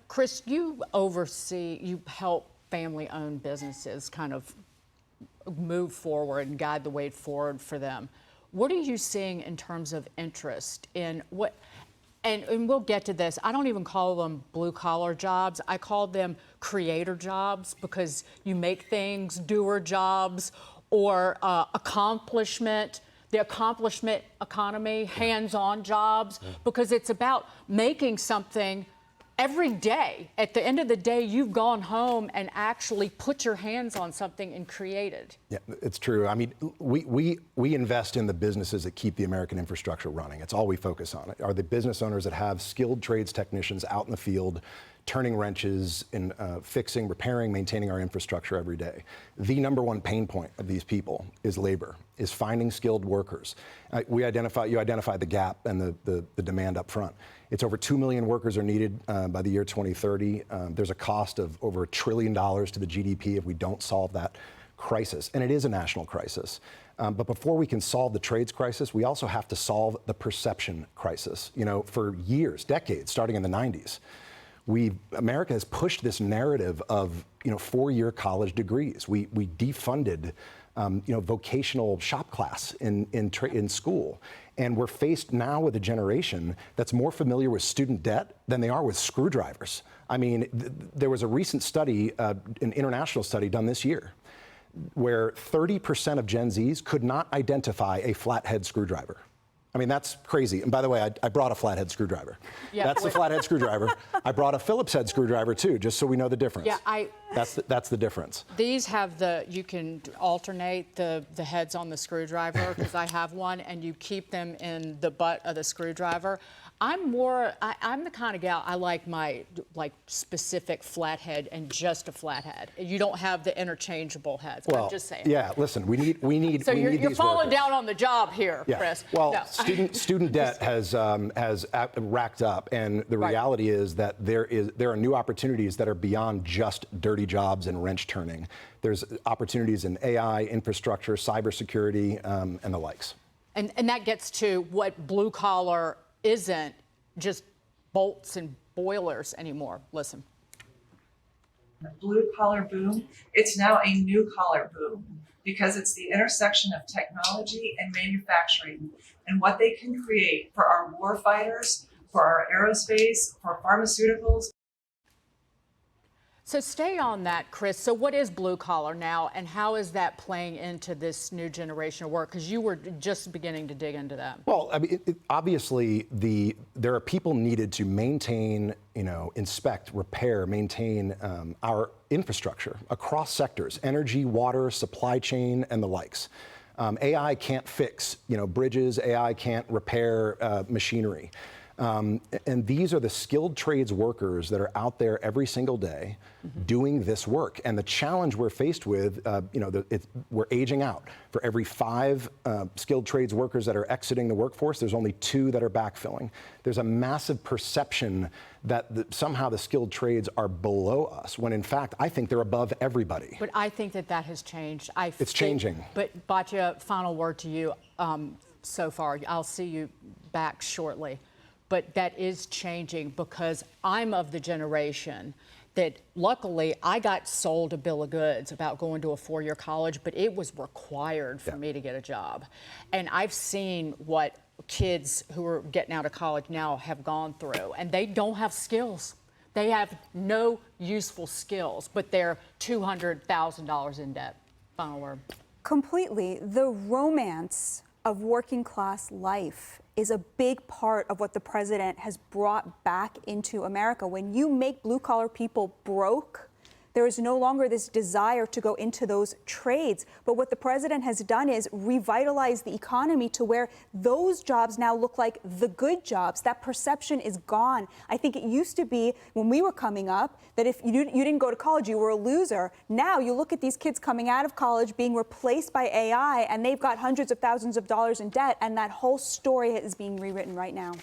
Chris, you help family-owned businesses kind of move forward and guide the way forward for them. What are you seeing in terms of interest in what, and we'll get to this, I don't even call them blue-collar jobs, I call them creator jobs because you make things, doer jobs, or the accomplishment economy, hands-on jobs, because it's about making something every day. At the end of the day, you've gone home and actually put your hands on something and created. Yeah, it's true. I mean, we invest in the businesses that keep the American infrastructure running. It's all we focus on. Are the business owners that have skilled trades technicians out in the field, turning wrenches and fixing, repairing, maintaining our infrastructure every day. The number one pain point of these people is labor, is finding skilled workers. You identify the gap and the demand up front. It's over 2 million workers are needed by the year 2030. There's a cost of over $1 trillion to the GDP if we don't solve that crisis, and it is a national crisis. But before we can solve the trades crisis, we also have to solve the perception crisis. You know, for years, decades, starting in the 90s, America has pushed this narrative of, 4-year college degrees. We defunded, vocational shop class in school. And we're faced now with a generation that's more familiar with student debt than they are with screwdrivers. I mean, there was a recent study, an international study done this year, where 30% of Gen Zs could not identify a flathead screwdriver. I mean, that's crazy. And by the way, I brought a flathead screwdriver. Yeah. That's the flathead screwdriver. I brought a Phillips head screwdriver too, just so we know the difference. Yeah, that's the difference. These have you can alternate the heads on the screwdriver, because I have one, and you keep them in the butt of the screwdriver. I'm the kind of gal, I like my specific flathead and just a flathead. You don't have the interchangeable heads. Well, I'm just saying. Yeah, listen, we need So you're falling workers. down on the job here, yeah. Chris. Well, no. student debt has racked up, and the reality is that there are new opportunities that are beyond just dirty jobs and wrench turning. There's opportunities in AI, infrastructure, cybersecurity, and the likes. And that gets to what blue collar isn't just bolts and boilers anymore. Listen. The blue collar boom, it's now a new collar boom, because it's the intersection of technology and manufacturing and what they can create for our war fighters, for our aerospace, for pharmaceuticals. So stay on that, Chris. So what is blue collar now, and how is that playing into this new generation of work? Because you were just beginning to dig into that. Well, I mean, obviously, there are people needed to maintain, inspect, repair, maintain our infrastructure across sectors: energy, water, supply chain, and the likes. AI can't fix, bridges. AI can't repair machinery. And these are the skilled trades workers that are out there every single day doing this work. And the challenge we're faced with, we're aging out. For every 5 skilled trades workers that are exiting the workforce, there's only 2 that are backfilling. There's a massive perception that somehow the skilled trades are below us, when in fact, I think they're above everybody. But I think that has changed. It's changing. But Batya, final word to you so far. I'll see you back shortly. But that is changing, because I'm of the generation that luckily I got sold a bill of goods about going to a 4-year college, but it was required for me to get a job. And I've seen what kids who are getting out of college now have gone through, and they don't have skills. They have no useful skills, but they're $200,000 in debt. Final word. Completely. The romance of working class life is a big part of what the president has brought back into America. When you make blue-collar people broke, there is no longer this desire to go into those trades. But what the president has done is revitalize the economy to where those jobs now look like the good jobs. That perception is gone. I think it used to be, when we were coming up, that if you didn't go to college, you were a loser. Now you look at these kids coming out of college being replaced by AI, and they've got hundreds of thousands of dollars in debt, and that whole story is being rewritten right now.